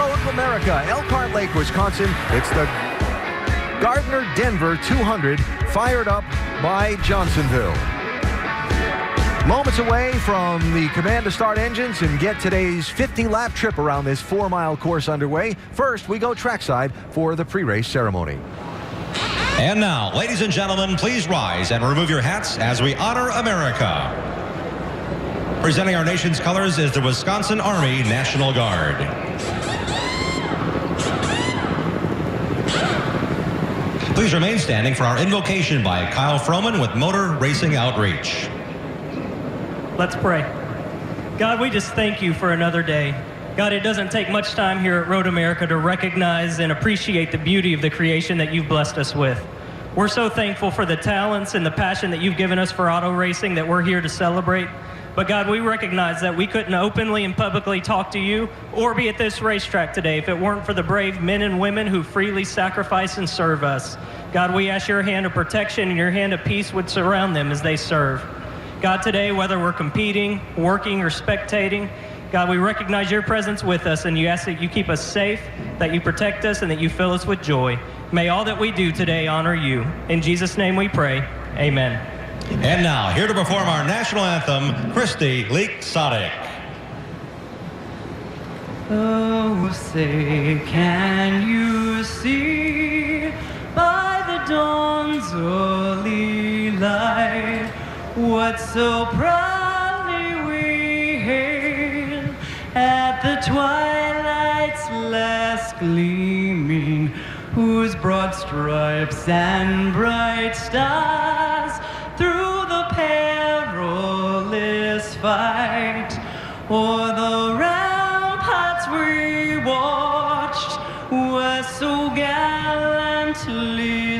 Road America, Elkhart Lake, Wisconsin. It's the Gardner Denver 200, fired up by Johnsonville. Moments away from the command to start engines and get today's 50-lap trip around this 4-mile course underway. First, we go trackside for the pre-race ceremony. And now, ladies and gentlemen, please rise and remove your hats as we honor America. Presenting our nation's colors is the Wisconsin Army National Guard. Please remain standing for our invocation by Kyle Froman with Motor Racing Outreach. Let's pray. God, we just thank you for another day. God, it doesn't take much time here at Road America to recognize and appreciate the beauty of the creation that you've blessed us with. We're so thankful for the talents and the passion that you've given us for auto racing that we're here to celebrate. But God, we recognize that we couldn't openly and publicly talk to you or be at this racetrack today if it weren't for the brave men and women who freely sacrifice and serve us. God, we ask your hand of protection and your hand of peace would surround them as they serve. God, today, whether we're competing, working, or spectating, God, we recognize your presence with us, and you ask that you keep us safe, that you protect us, and that you fill us with joy. May all that we do today honor you. In Jesus' name we pray, amen. And now, here to perform our national anthem, Christy Leak-Sodick. Oh, say, can you see by the dawn's early light what so proudly we hailed at the twilight's last gleaming, whose broad stripes and bright stars through the perilous fight o'er the ramparts we watched were so gallantly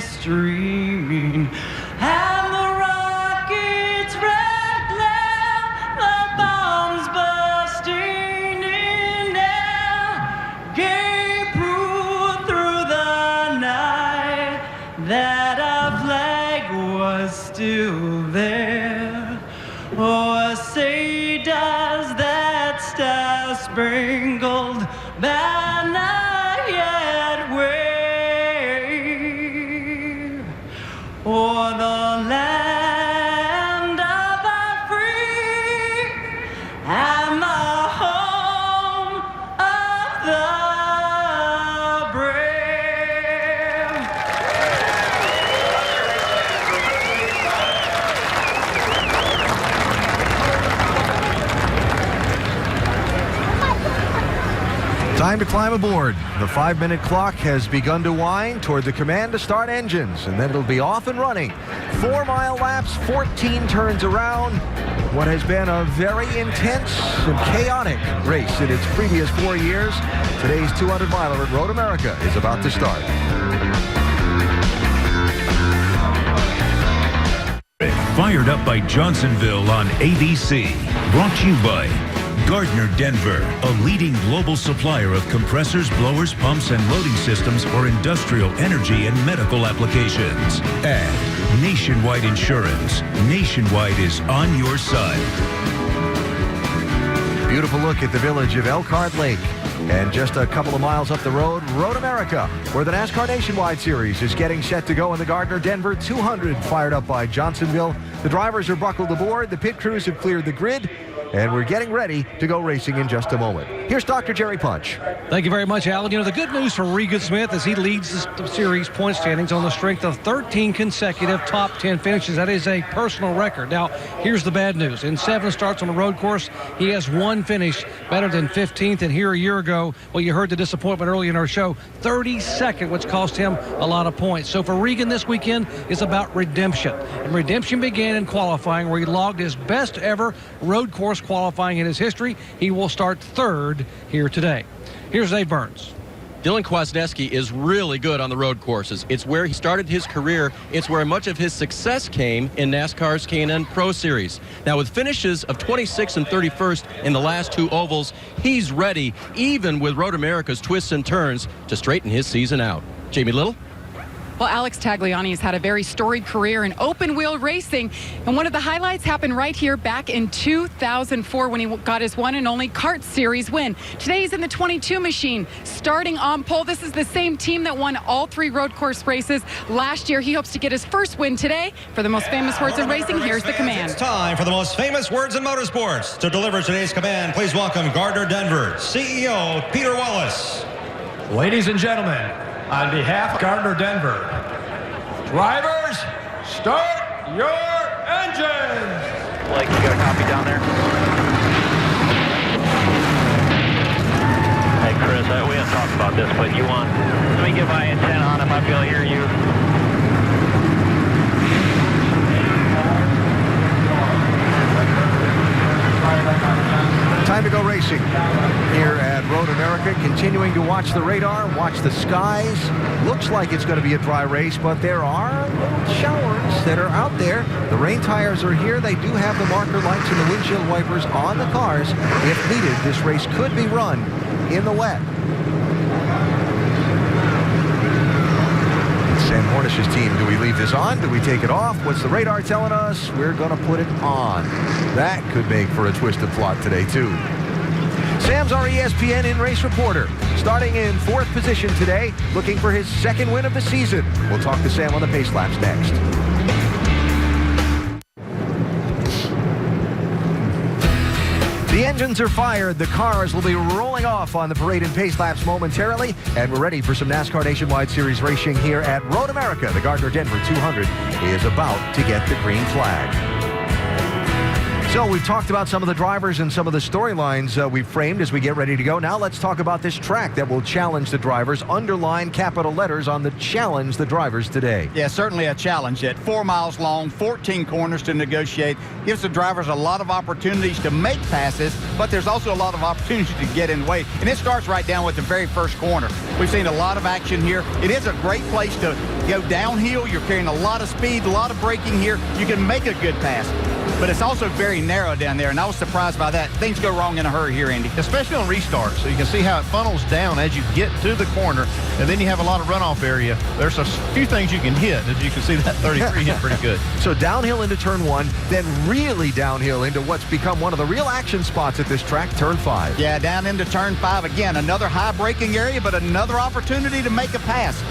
streaming, and the rocket's red glare, the bombs bursting in air, gave proof through the night that our flag was still there. Oh, say does that star-spangled banner yet wave o'er the land of the free and the home of the brave? Time to climb aboard. The 5-minute clock has begun to wind toward the command to start engines, and then it'll be off and running. 4-mile laps, 14 turns around. What has been a very intense and chaotic race in its previous 4 years. Today's 200-miler at Road America is about to start. Fired up by Johnsonville on ABC. Brought to you by Gardner Denver, a leading global supplier of compressors, blowers, pumps, and loading systems for industrial, energy, and medical applications. And Nationwide Insurance. Nationwide is on your side. Beautiful look at the village of Elkhart Lake. And just a couple of miles up the road, Road America, where the NASCAR Nationwide Series is getting set to go in the Gardner Denver 200, fired up by Johnsonville. The drivers are buckled aboard, the pit crews have cleared the grid, and we're getting ready to go racing in just a moment. Here's Dr. Jerry Punch. Thank you very much, Alan. You know, the good news for Regan Smith is he leads the series point standings on the strength of 13 consecutive top 10 finishes. That is a personal record. Now, here's the bad news. In 7 starts on the road course, he has 1 finish better than 15th. And here a year ago, well, you heard the disappointment early in our show, 32nd, which cost him a lot of points. So for Regan this weekend, it's about redemption. And redemption began in qualifying, where he logged his best ever road course qualifying in his history. He will start 3rd here today. Here's Dave Burns. Dylan Kwasniewski is really good on the road courses. It's where he started his career. It's where much of his success came in NASCAR's K&N Pro Series. Now, with finishes of 26th and 31st in the last 2 ovals, he's ready, even with Road America's twists and turns, to straighten his season out. Jamie Little? Well, Alex Tagliani has had a very storied career in open-wheel racing, and one of the highlights happened right here back in 2004 when he got his one and only kart series win. Today he's in the 22 machine, starting on pole. This is the same team that won all 3 road course races last year. He hopes to get his first win today. For the most famous words in racing, here's the command. It's time for the most famous words in motorsports. To deliver today's command, please welcome Gardner Denver CEO Peter Wallace. Ladies and gentlemen, on behalf of Gardner Denver, drivers, start your engines! Blake, you got a copy down there? Hey, Chris, we haven't talked about this, but let me get my antenna on if I feel hear you. Time to go racing here at Road America. Continuing to watch the radar, watch the skies. Looks like it's going to be a dry race, but there are little showers that are out there. The rain tires are here. They do have the marker lights and the windshield wipers on the cars. If needed, this race could be run in the wet. Sam Hornish's team, do we leave this on? Do we take it off? What's the radar telling us? We're going to put it on. That could make for a twisted plot today, too. Sam's our ESPN in-race reporter. Starting in 4th position today, looking for his 2nd win of the season. We'll talk to Sam on the pace laps next. The engines are fired. The cars will be rolling off on the parade and pace laps momentarily. And we're ready for some NASCAR Nationwide Series racing here at Road America. The Gardner Denver 200 is about to get the green flag. So we've talked about some of the drivers and some of the storylines we've framed as we get ready to go. Now let's talk about this track that will challenge the drivers. Underline capital letters on the challenge the drivers today. Yeah, certainly a challenge. At 4 miles long, 14 corners to negotiate. Gives the drivers a lot of opportunities to make passes, but there's also a lot of opportunities to get in the way. And it starts right down with the very first corner. We've seen a lot of action here. It is a great place to go downhill. You're carrying a lot of speed, a lot of braking here. You can make a good pass. But it's also very narrow down there, and I was surprised by that. Things go wrong in a hurry here, Andy. Especially on restart, so you can see how it funnels down as you get to the corner, and then you have a lot of runoff area. There's a few things you can hit. As you can see, that 33 hit pretty good. So downhill into turn 1, then really downhill into what's become one of the real action spots at this track, turn 5. Yeah, down into turn 5 again. Another high braking area, but another opportunity to make a pass.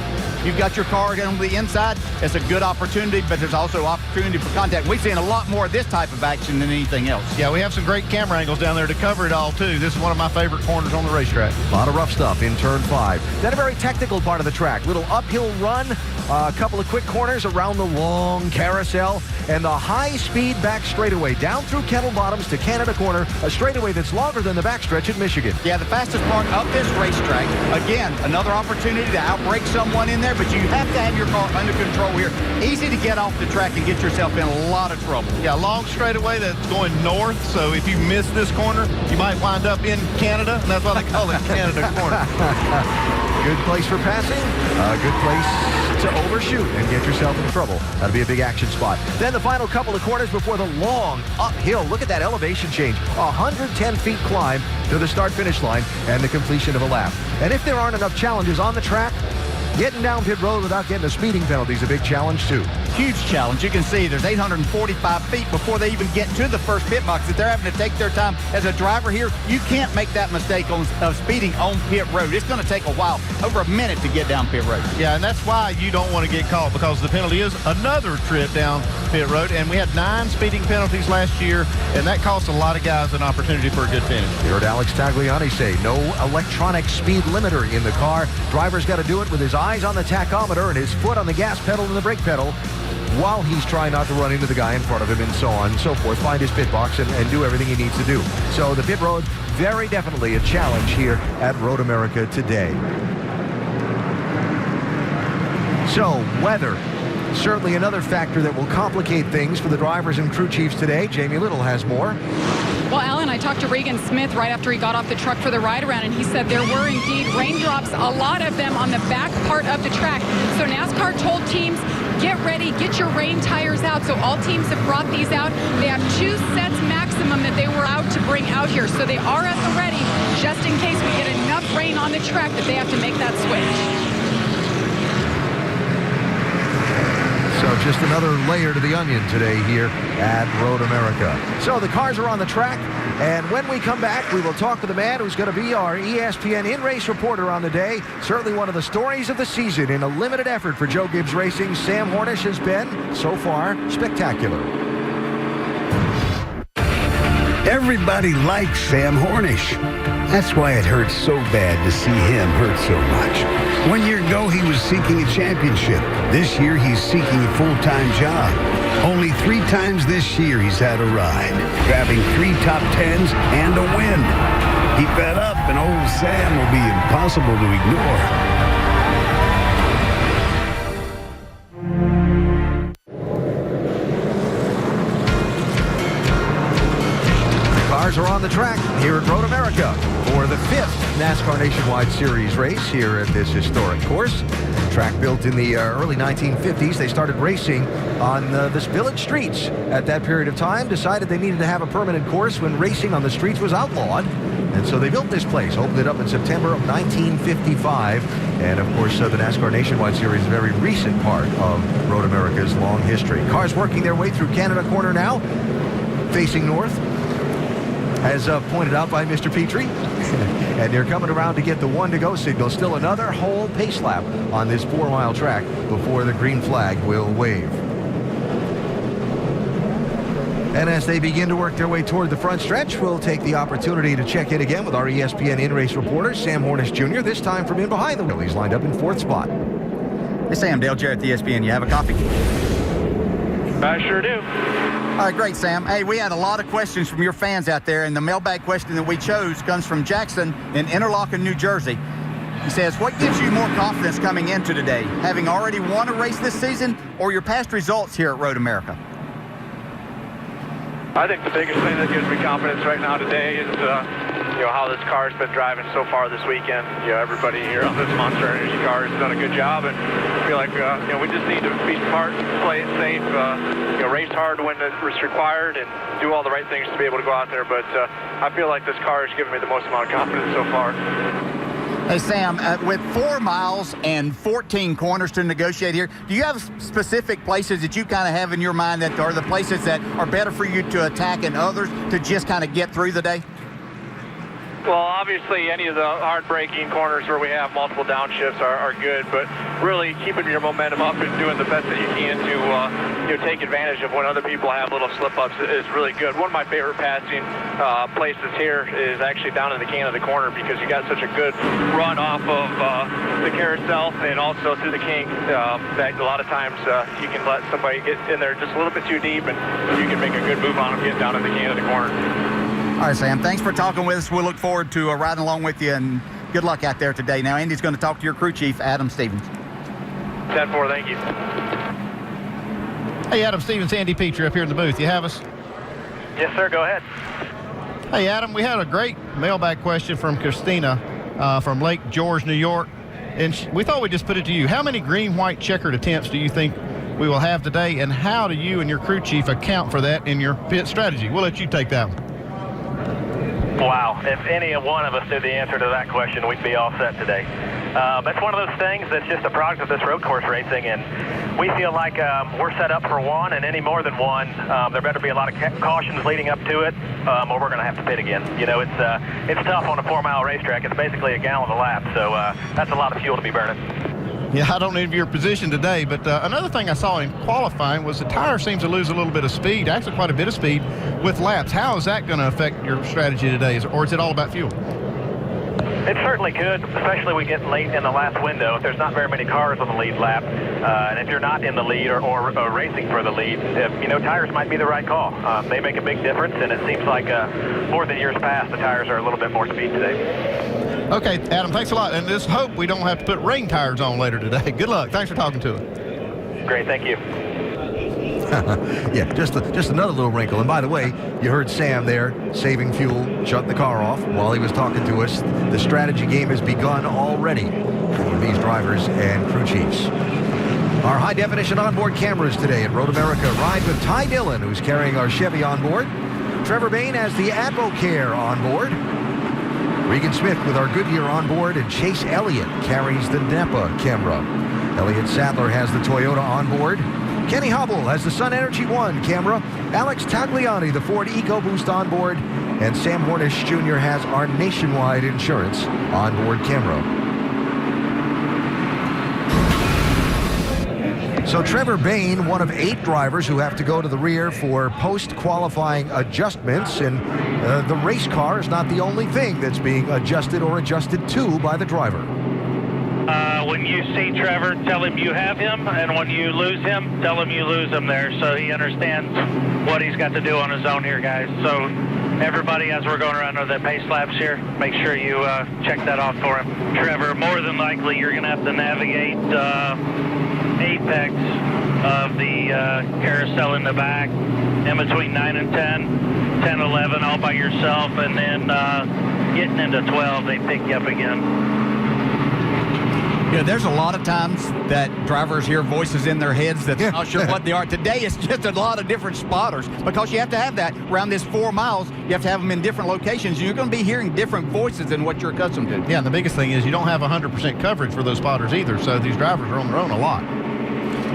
You've got your car on the inside. It's a good opportunity, but there's also opportunity for contact. We've seen a lot more of this type of action than anything else. Yeah, we have some great camera angles down there to cover it all, too. This is one of my favorite corners on the racetrack. A lot of rough stuff in turn 5. Then a very technical part of the track. Little uphill run, a couple of quick corners around the long carousel, and the high-speed back straightaway down through Kettle Bottoms to Canada Corner, a straightaway that's longer than the backstretch at Michigan. Yeah, the fastest part of this racetrack. Again, another opportunity to outbrake someone in there, but you have to have your car under control here. Easy to get off the track and get yourself in a lot of trouble. Yeah, long straightaway that's going north, so if you miss this corner, you might wind up in Canada, and that's why they call it Canada Corner. Good place for passing, a good place to overshoot and get yourself in trouble. That'll be a big action spot. Then the final couple of corners before the long uphill. Look at that elevation change. 110 feet climb to the start-finish line and the completion of a lap. And if there aren't enough challenges on the track, getting down pit road without getting a speeding penalty is a big challenge, too. Huge challenge. You can see there's 845 feet before they even get to the first pit box that they're having to take their time. As a driver here, you can't make that mistake of speeding on pit road. It's going to take a while, over a minute to get down pit road. Yeah, and that's why you don't want to get caught, because the penalty is another trip down pit road. And we had 9 speeding penalties last year, and that cost a lot of guys an opportunity for a good finish. You heard Alex Tagliani say no electronic speed limiter in the car. Driver's got to do it with his eyes on the tachometer and his foot on the gas pedal and the brake pedal while he's trying not to run into the guy in front of him and so on and so forth. Find his pit box and do everything he needs to do. So the pit road, very definitely a challenge here at Road America today. So weather, certainly another factor that will complicate things for the drivers and crew chiefs today. Jamie Little has more. Well, Alan, I talked to Regan Smith right after he got off the truck for the ride-around, and he said there were indeed raindrops, a lot of them on the back part of the track. So NASCAR told teams, get ready, get your rain tires out. So all teams have brought these out. They have 2 sets maximum that they were out to bring out here. So they are at the ready, just in case we get enough rain on the track that they have to make that switch. just another layer to the onion today here at Road America. So the cars are on the track, and when we come back, we will talk to the man who's going to be our ESPN in-race reporter on the day. Certainly one of the stories of the season in a limited effort for Joe Gibbs Racing. Sam Hornish has been, so far, spectacular. Everybody likes Sam Hornish. That's why it hurts so bad to see him hurt so much. 1 year ago, he was seeking a championship. This year, he's seeking a full-time job. Only 3 times this year he's had a ride, grabbing 3 top 10s and a win. Keep that up, and old Sam will be impossible to ignore. Are on the track here at Road America for the 5th NASCAR Nationwide Series race here at this historic course. Track built in the early 1950s. They started racing on this village streets at that period of time, decided they needed to have a permanent course when racing on the streets was outlawed. And so they built this place, opened it up in September of 1955. And, of course, the NASCAR Nationwide Series is a very recent part of Road America's long history. Cars working their way through Canada Corner now, facing north, as pointed out by Mr. Petrie. And they're coming around to get the 1-to-go signal. Still another whole pace lap on this 4-mile track before the green flag will wave. And as they begin to work their way toward the front stretch, we'll take the opportunity to check in again with our ESPN in-race reporter, Sam Hornish Jr., this time from in behind the wheel. He's lined up in 4th spot. Hey, Sam, Dale Jarrett, the ESPN. You have a copy? I sure do. All right, great, Sam. Hey, we had a lot of questions from your fans out there, and the mailbag question that we chose comes from Jackson in Interlaken, New Jersey. He says, what gives you more confidence coming into today, having already won a race this season or your past results here at Road America? I think the biggest thing that gives me confidence right now today is, how this car's been driving so far this weekend. Everybody here on this Monster Energy car has done a good job, and I feel like, we just need to be smart, play it safe, race hard when it's required, and do all the right things to be able to go out there. But I feel like this car has given me the most amount of confidence so far. Hey, Sam, with 4 miles and 14 corners to negotiate here, do you have specific places that you kind of have in your mind that are the places that are better for you to attack and others to just kind of get through the day? Well, obviously, any of the hard-braking corners where we have multiple downshifts are good, but really keeping your momentum up and doing the best that you can to take advantage of when other people have little slip-ups is really good. One of my favorite passing places here is actually down in the Canada Corner because you got such a good run off of the carousel and also through the kink that a lot of times you can let somebody get in there just a little bit too deep and you can make a good move on them getting down in the Canada Corner. All right, Sam, thanks for talking with us. We'll look forward to riding along with you, and good luck out there today. Now, Andy's going to talk to your crew chief, Adam Stevens. 10-4, thank you. Hey, Adam Stevens, Andy Petrie up here in the booth. You have us? Yes, sir, go ahead. Hey, Adam, we had a great mailbag question from Christina from Lake George, New York, and we thought we'd just put it to you. How many green-white checkered attempts do you think we will have today, and how do you and your crew chief account for that in your pit strategy? We'll let you take that one. Wow, if any one of us knew the answer to that question, we'd be all set today. That's one of those things that's just a product of this road course racing, and we feel like we're set up for one, and any more than one, there better be a lot of cautions leading up to it, or we're going to have to pit again. It's tough on a 4-mile racetrack. It's basically a gallon a lap, so that's a lot of fuel to be burning. Yeah, I don't need your position today, but another thing I saw in qualifying was the tire seems to lose a little bit of speed, actually quite a bit of speed with laps. How is that going to affect your strategy today, or is it all about fuel? It certainly could, especially we get late in the last window. If there's not very many cars on the lead lap, and if you're not in the lead or racing for the lead, tires might be the right call. They make a big difference, and it seems like more than years past, the tires are a little bit more speed today. Okay, Adam, thanks a lot. And just hope we don't have to put rain tires on later today. Good luck. Thanks for talking to us. Great, thank you. Yeah, just another little wrinkle. And by the way, you heard Sam there saving fuel, shut the car off while he was talking to us. The strategy game has begun already for these drivers and crew chiefs. Our high-definition onboard cameras today at Road America ride with Ty Dillon, who's carrying our Chevy on board. Trevor Bain has the AdvoCare on board. Regan Smith with our Goodyear on board, and Chase Elliott carries the Napa camera. Elliott Sadler has the Toyota on board. Kenny Hubble has the Sun Energy One camera. Alex Tagliani, the Ford EcoBoost onboard. And Sam Hornish Jr. has our nationwide insurance onboard camera. So Trevor Bayne, one of 8 drivers who have to go to the rear for post-qualifying adjustments. And the race car is not the only thing that's being adjusted or adjusted to by the driver. When you see Trevor, tell him you have him, and when you lose him, tell him you lose him there, so he understands what he's got to do on his own here, guys. So everybody, as we're going around the pace laps here, make sure you check that off for him. Trevor, more than likely you're going to have to navigate apex of the carousel in the back, in between 9 and 10, 10, 11, all by yourself, and then getting into 12, they pick you up again. Yeah, there's a lot of times that drivers hear voices in their heads that they're not sure what they are. Today, it's just a lot of different spotters because you have to have that around this 4 miles. You have to have them in different locations. You're going to be hearing different voices than what you're accustomed to. Yeah, and the biggest thing is you don't have 100% coverage for those spotters either, so these drivers are on their own a lot.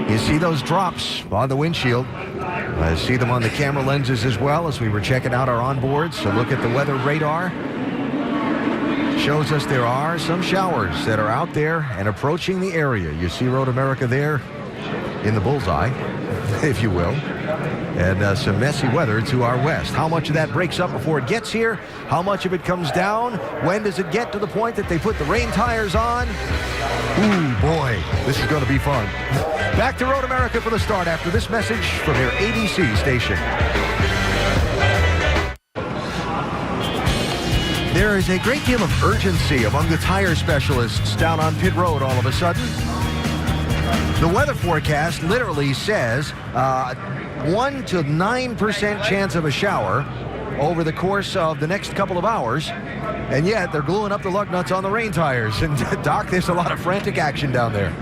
You see those drops on the windshield. I see them on the camera lenses as well as we were checking out our onboards. So look at the weather radar. Shows us there are some showers that are out there and approaching the area. You see Road America there in the bullseye, if you will. And some messy weather to our west. How much of that breaks up before it gets here? How much of it comes down? When does it get to the point that they put the rain tires on? Ooh, boy, this is going to be fun. Back to Road America for the start after this message from your ABC station. There is a great deal of urgency among the tire specialists down on pit road all of a sudden. The weather forecast literally says 1 to 9% chance of a shower over the course of the next couple of hours, and yet they're gluing up the lug nuts on the rain tires. And Doc, there's a lot of frantic action down there.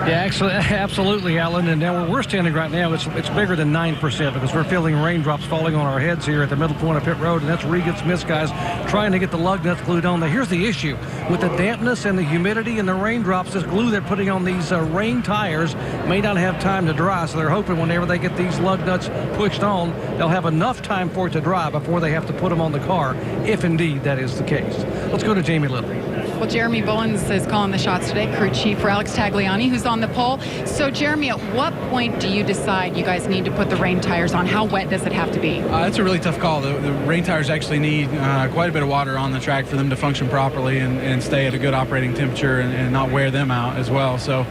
Yeah, actually, absolutely, Alan. And now where we're standing right now, it's bigger than 9% because we're feeling raindrops falling on our heads here at the middle point of pit road, and that's Regan Smith's guys trying to get the lug nuts glued on. Now, here's the issue. With the dampness and the humidity and the raindrops, this glue they're putting on these rain tires may not have time to dry, so they're hoping whenever they get these lug nuts pushed on, they'll have enough time for it to dry before they have to put them on the car, if indeed that is the case. Let's go to Jamie Little. Well, Jeremy Bullins is calling the shots today, crew chief for Alex Tagliani, who's on the pole. So, Jeremy, at what point do you decide you guys need to put the rain tires on? How wet does it have to be? It's a really tough call. The rain tires actually need quite a bit of water on the track for them to function properly and stay at a good operating temperature and not wear them out as well. So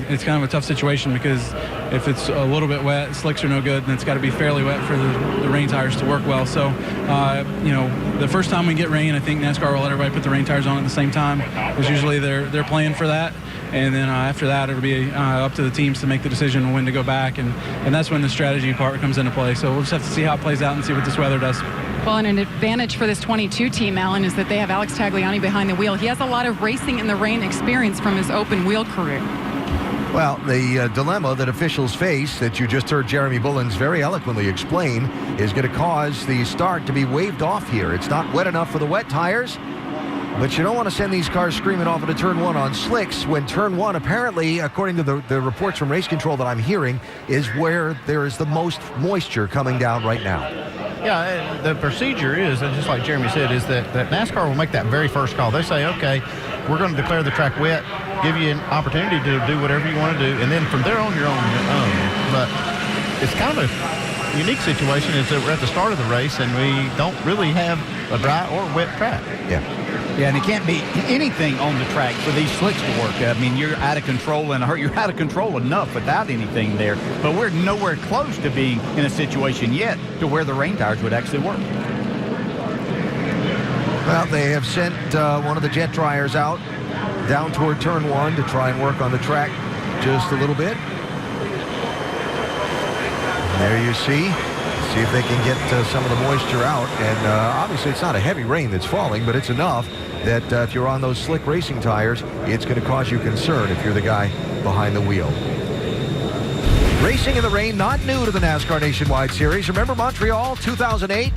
it's kind of a tough situation because if it's a little bit wet, slicks are no good, and it's got to be fairly wet for the rain tires to work well. So, the first time we get rain, I think NASCAR will let everybody put the rain tires on at the same time, because usually they're playing for that. And then after that, it'll be up to the teams to make the decision on when to go back, and that's when the strategy part comes into play. So we'll just have to see how it plays out and see what this weather does. Well, and an advantage for this 22 team, Alan, is that they have Alex Tagliani behind the wheel. He has a lot of racing in the rain experience from his open wheel career. Well, the dilemma that officials face that you just heard Jeremy Bullins very eloquently explain is going to cause the start to be waved off here. It's not wet enough for the wet tires, but you don't want to send these cars screaming off into turn one on slicks when turn one, apparently, according to the reports from race control that I'm hearing, is where there is the most moisture coming down right now. Yeah, the procedure is, and just like Jeremy said, is that NASCAR will make that very first call. They say, okay, we're going to declare the track wet, give you an opportunity to do whatever you want to do, and then from there on, you're on your own. But it's kind of a unique situation is that we're at the start of the race, and we don't really have a dry or wet track. Yeah. Yeah, and it can't be anything on the track for these slicks to work. I mean, you're out of control, and you're out of control enough without anything there. But we're nowhere close to being in a situation yet to where the rain tires would actually work. Well, they have sent one of the jet dryers out down toward turn one to try and work on the track just a little bit. And there you see if they can get some of the moisture out. And obviously it's not a heavy rain that's falling, but it's enough that if you're on those slick racing tires, it's going to cause you concern if you're the guy behind the wheel. Racing in the rain, not new to the NASCAR Nationwide Series. Remember Montreal 2008?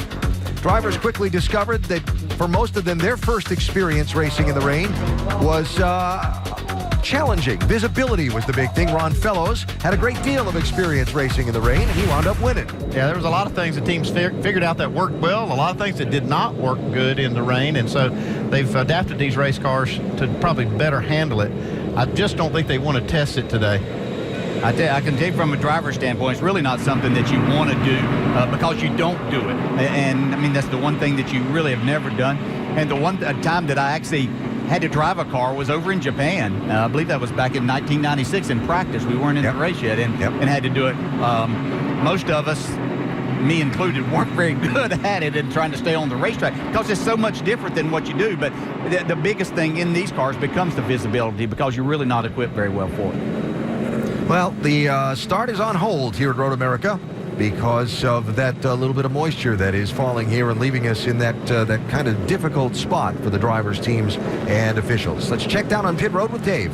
Drivers quickly discovered that for most of them, their first experience racing in the rain was challenging. Visibility was the big thing. Ron Fellows had a great deal of experience racing in the rain, and he wound up winning. Yeah, there was a lot of things the teams figured out that worked well, a lot of things that did not work good in the rain, and so they've adapted these race cars to probably better handle it. I just don't think they want to test it today. I can tell you from a driver's standpoint, it's really not something that you want to do because you don't do it. And, I mean, that's the one thing that you really have never done. And the one time that I actually had to drive a car was over in Japan. I believe that was back in 1996 in practice. We weren't in the race yet and had to do it. Most of us, me included, weren't very good at it and trying to stay on the racetrack because it's so much different than what you do. But the biggest thing in these cars becomes the visibility because you're really not equipped very well for it. Well, the start is on hold here at Road America because of that little bit of moisture that is falling here and leaving us in that kind of difficult spot for the drivers, teams, and officials. Let's check down on pit road with Dave.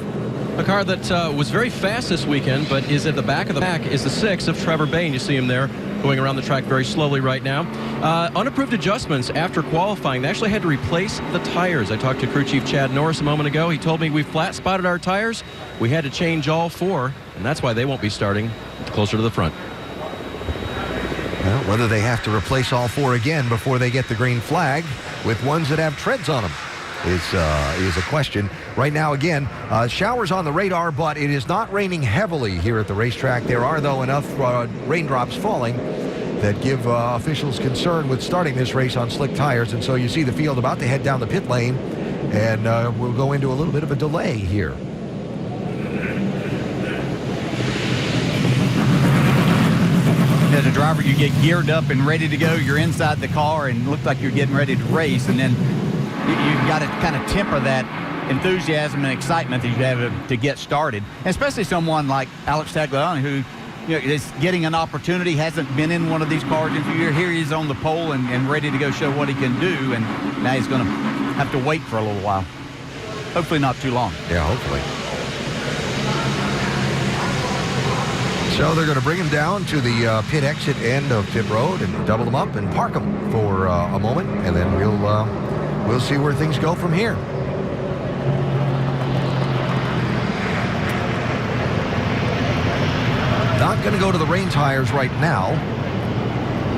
A car that was very fast this weekend, but is at the back of the pack, is the 6 of Trevor Bayne. You see him there going around the track very slowly right now. Unapproved adjustments after qualifying. They actually had to replace the tires. I talked to crew chief Chad Norris a moment ago. He told me we flat spotted our tires. We had to change all 4, and that's why they won't be starting closer to the front. Well, whether they have to replace all 4 again before they get the green flag with ones that have treads on them is a question. Right now, again, showers on the radar, but it is not raining heavily here at the racetrack. There are, though, enough raindrops falling that give officials concern with starting this race on slick tires. And so you see the field about to head down the pit lane, and we'll go into a little bit of a delay here. As a driver, you get geared up and ready to go. You're inside the car and look like you're getting ready to race, and then you've got to kind of temper that enthusiasm and excitement that you have to get started. And especially someone like Alex Tagliani, who is getting an opportunity, hasn't been in one of these cars in a few years. Here he is on the pole and ready to go show what he can do, and now he's going to have to wait for a little while. Hopefully not too long. Yeah, hopefully. So they're going to bring him down to the pit exit end of pit road and double them up and park them for a moment, and then we'll see where things go from here. Not going to go to the rain tires right now,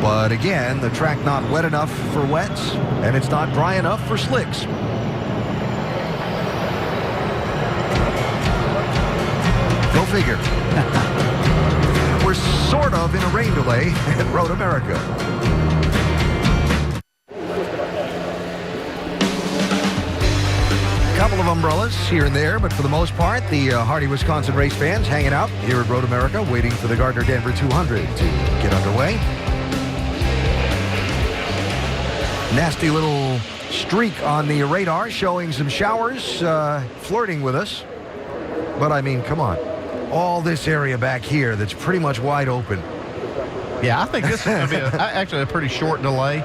but again, the track not wet enough for wets, and it's not dry enough for slicks. Go figure. We're sort of in a rain delay at Road America. Couple of umbrellas here and there, but for the most part, the hardy Wisconsin race fans hanging out here at Road America, waiting for the Gardner Denver 200 to get underway. Nasty little streak on the radar showing some showers flirting with us. But I mean, come on. All this area back here that's pretty much wide open. Yeah, I think this is going to be actually a pretty short delay.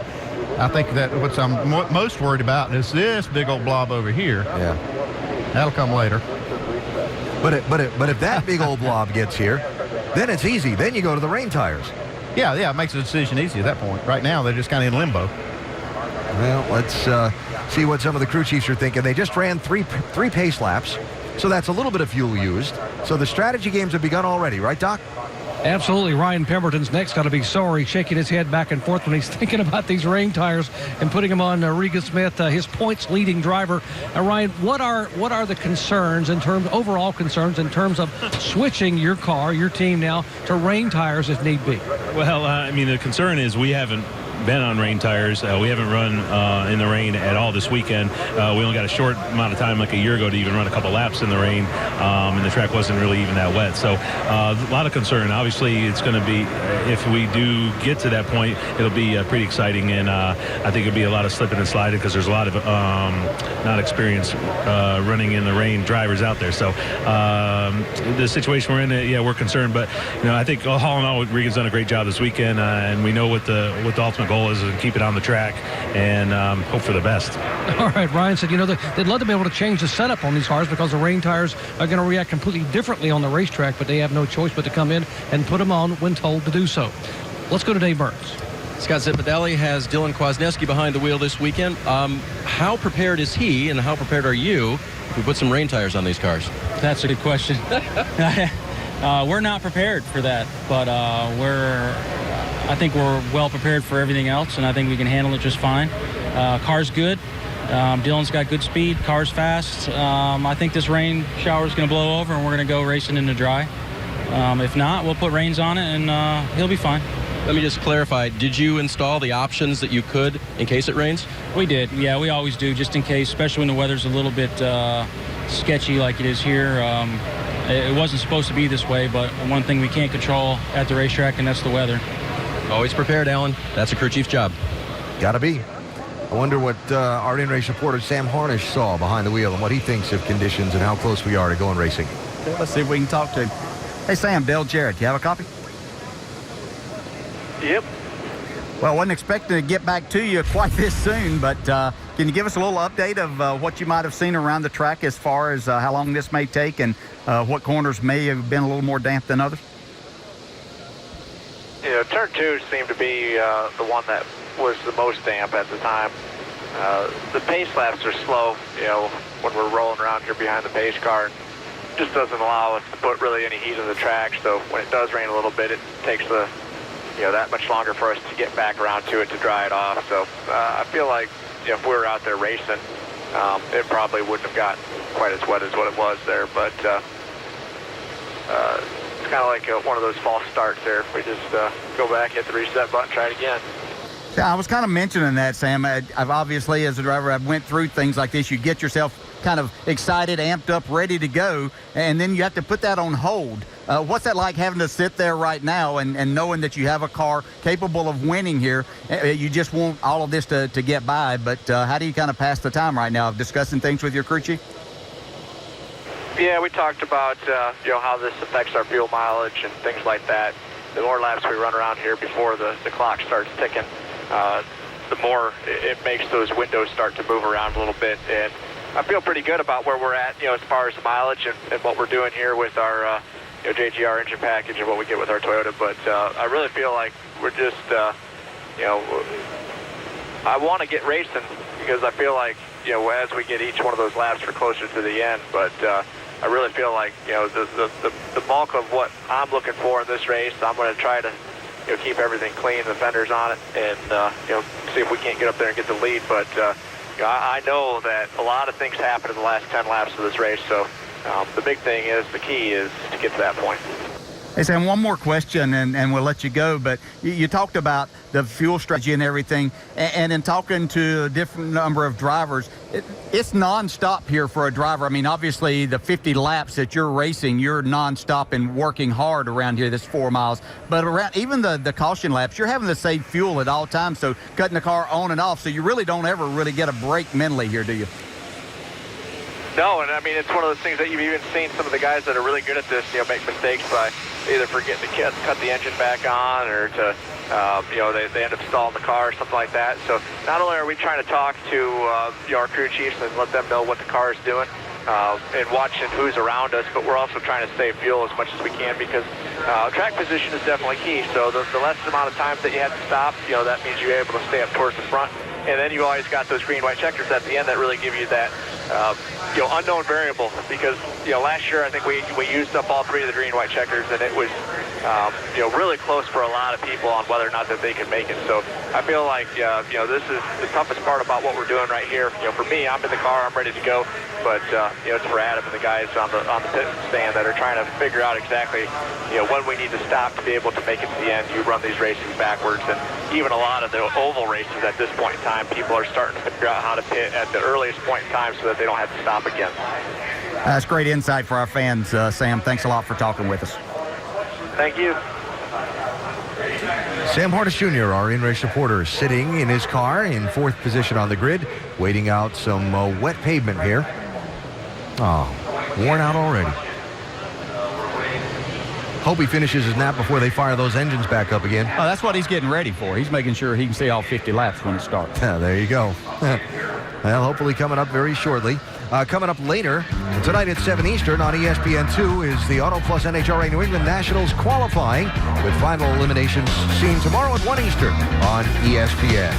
I think that what I'm most worried about is this big old blob over here. Yeah, that'll come later. But if that big old blob gets here, then it's easy. Then you go to the rain tires. Yeah, it makes the decision easy at that point. Right now, they're just kind of in limbo. Well, let's see what some of the crew chiefs are thinking. They just ran three pace laps, so that's a little bit of fuel used. So the strategy games have begun already, right, Doc? Absolutely. Ryan Pemberton's neck's got to be sore. He's shaking his head back and forth when he's thinking about these rain tires and putting them on Regan Smith, his points leading driver. Ryan, what are the concerns overall concerns in terms of switching your car, your team now to rain tires if need be? Well, I mean, the concern is we haven't been on rain tires. We haven't run in the rain at all this weekend. We only got a short amount of time, like a year ago, to even run a couple laps in the rain, and the track wasn't really even that wet. So a lot of concern. Obviously, it's going to be, if we do get to that point, it'll be pretty exciting, and I think it'll be a lot of slipping and sliding because there's a lot of not experienced running in the rain drivers out there. So the situation we're in, yeah, we're concerned, but I think all in all, Regan's done a great job this weekend, and we know what the ultimate goal is, and keep it on the track and hope for the best. All right, Ryan said, they'd love to be able to change the setup on these cars because the rain tires are going to react completely differently on the racetrack, but they have no choice but to come in and put them on when told to do so. Let's go to Dave Burns. Scott Zipadelli has Dylan Kwasniewski behind the wheel this weekend. How prepared is he, and how prepared are you if we put some rain tires on these cars? That's a good question. We're not prepared for that, but I think we're well prepared for everything else, and I think we can handle it just fine. Car's good. Dylan's got good speed. Car's fast. I think this rain shower is going to blow over, and we're going to go racing in the dry. If not, we'll put rains on it, and he'll be fine. Let me just clarify. Did you install the options that you could in case it rains? We did. Yeah, we always do, just in case, especially when the weather's a little bit sketchy like it is here. It wasn't supposed to be this way, but one thing we can't control at the racetrack, and that's the weather. Always prepared, Alan. That's a crew chief's job. Gotta be. I wonder what our in-race reporter Sam Harnish saw behind the wheel and what he thinks of conditions and how close we are to going racing. Let's see if we can talk to him. Hey, Sam, Dale Jarrett, you have a copy? Yep. Well, wasn't expecting to get back to you quite this soon, but can you give us a little update of what you might have seen around the track as far as how long this may take and what corners may have been a little more damp than others? Yeah, turn 2 seemed to be the one that was the most damp at the time. The pace laps are slow, when we're rolling around here behind the pace car. It just doesn't allow us to put really any heat on the track, so when it does rain a little bit, it takes that much longer for us to get back around to it to dry it off. So I feel like if we were out there racing, it probably wouldn't have gotten quite as wet as what it was there. But it's kind of like one of those false starts there. If we just go back, hit the reset button, try it again. Yeah, I was kind of mentioning that, Sam. I've obviously, as a driver, I've went through things like this. You get yourself kind of excited, amped up, ready to go, and then you have to put that on hold. What's that like having to sit there right now and knowing that you have a car capable of winning here? You just want all of this to get by, but how do you kind of pass the time right now of discussing things with your crew chief? Yeah, we talked about how this affects our fuel mileage and things like that. The more laps we run around here before the clock starts ticking, the more it makes those windows start to move around a little bit. And I feel pretty good about where we're at, as far as the mileage and what we're doing here with our JGR engine package and what we get with our Toyota. But I really feel like we're just, I want to get racing because I feel like, as we get each one of those laps, we're closer to the end. But I really feel like, the bulk of what I'm looking for in this race, I'm going to try to keep everything clean, the fenders on it, and see if we can't get up there and get the lead. But I know that a lot of things happen in the last 10 laps of this race, so the big thing is, the key is to get to that point. Hey, Sam, one more question, and we'll let you go. But you talked about the fuel strategy and everything, and in talking to a different number of drivers, it's nonstop here for a driver. I mean, obviously, the 50 laps that you're racing, you're nonstop and working hard around here, this 4 miles. But around even the caution laps, you're having to save fuel at all times, so cutting the car on and off, so you really don't ever really get a break mentally here, do you? No, and I mean, it's one of those things that you've even seen some of the guys that are really good at this, make mistakes by either forgetting to cut the engine back on or to, they end up stalling the car or something like that. So not only are we trying to talk to our crew chiefs and let them know what the car is doing and watching who's around us, but we're also trying to save fuel as much as we can because track position is definitely key. So the less amount of times that you have to stop, that means you're able to stay up towards the front. And then you always got those green-white checkers at the end that really give you that, unknown variable. Because, last year I think we used up all 3 of the green-white checkers, and it was, really close for a lot of people on whether or not that they could make it. So I feel like, this is the toughest part about what we're doing right here. For me, I'm in the car, I'm ready to go. But, it's for Adam and the guys on the pit stand that are trying to figure out exactly, when we need to stop to be able to make it to the end. You run these races backwards, and even a lot of the oval races at this point in time, people are starting to figure out how to pit at the earliest point in time so that they don't have to stop again. That's great insight for our fans, Sam. Thanks a lot for talking with us. Thank you. Sam Harnish Jr., our in-race reporter, sitting in his car in 4th position on the grid, waiting out some wet pavement here. Oh, worn out already. Hope he finishes his nap before they fire those engines back up again. Oh, that's what he's getting ready for. He's making sure he can see all 50 laps when it starts. Yeah, there you go. Well, hopefully coming up very shortly. Coming up later, tonight at 7 Eastern on ESPN2 is the Auto Plus NHRA New England Nationals qualifying, with final eliminations seen tomorrow at 1 Eastern on ESPN.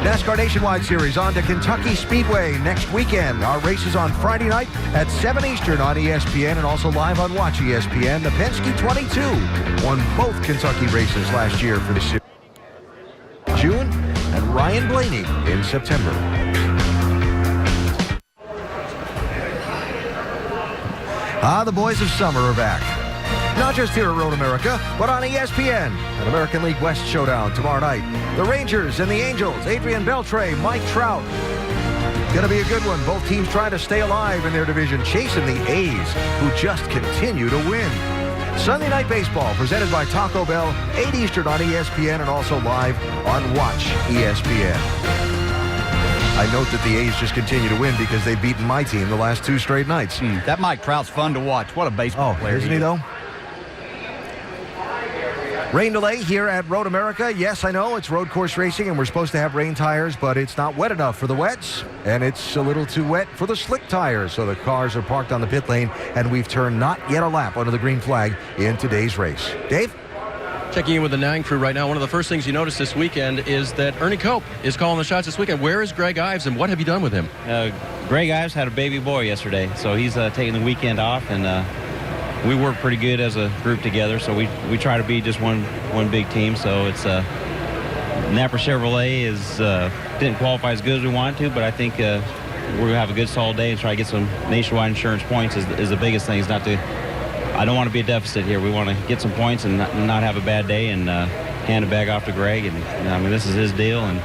NASCAR Nationwide Series on to Kentucky Speedway next weekend. Our race is on Friday night at 7 Eastern on ESPN and also live on Watch ESPN. The Penske 22 won both Kentucky races last year for the series. June, and Ryan Blaney in September. The boys of summer are back. Not just here at Road America, but on ESPN. An American League West showdown tomorrow night. The Rangers and the Angels, Adrian Beltre, Mike Trout. Going to be a good one. Both teams trying to stay alive in their division, chasing the A's, who just continue to win. Sunday Night Baseball, presented by Taco Bell, 8 Eastern on ESPN and also live on Watch ESPN. I note that the A's just continue to win because they've beaten my team the last 2 straight nights. That Mike Trout's fun to watch. What a baseball player. Isn't he, though? Rain delay here at Road America. Yes, I know it's road course racing and we're supposed to have rain tires, but it's not wet enough for the wets, and it's a little too wet for the slick tires. So the cars are parked on the pit lane, and we've turned not yet a lap under the green flag in today's race. Dave? Checking in with the 9 crew right now. One of the first things you notice this weekend is that Ernie Cope is calling the shots this weekend. Where is Greg Ives, and what have you done with him? Greg Ives had a baby boy yesterday, so he's taking the weekend off, and we work pretty good as a group together, so we try to be just one big team. So it's Napa Chevrolet didn't qualify as good as we wanted to, but I think we're gonna have a good solid day and try to get some nationwide insurance points is the biggest thing. I don't want to be a deficit here. We want to get some points and not have a bad day and hand it back off to Greg. And I mean, this is his deal, and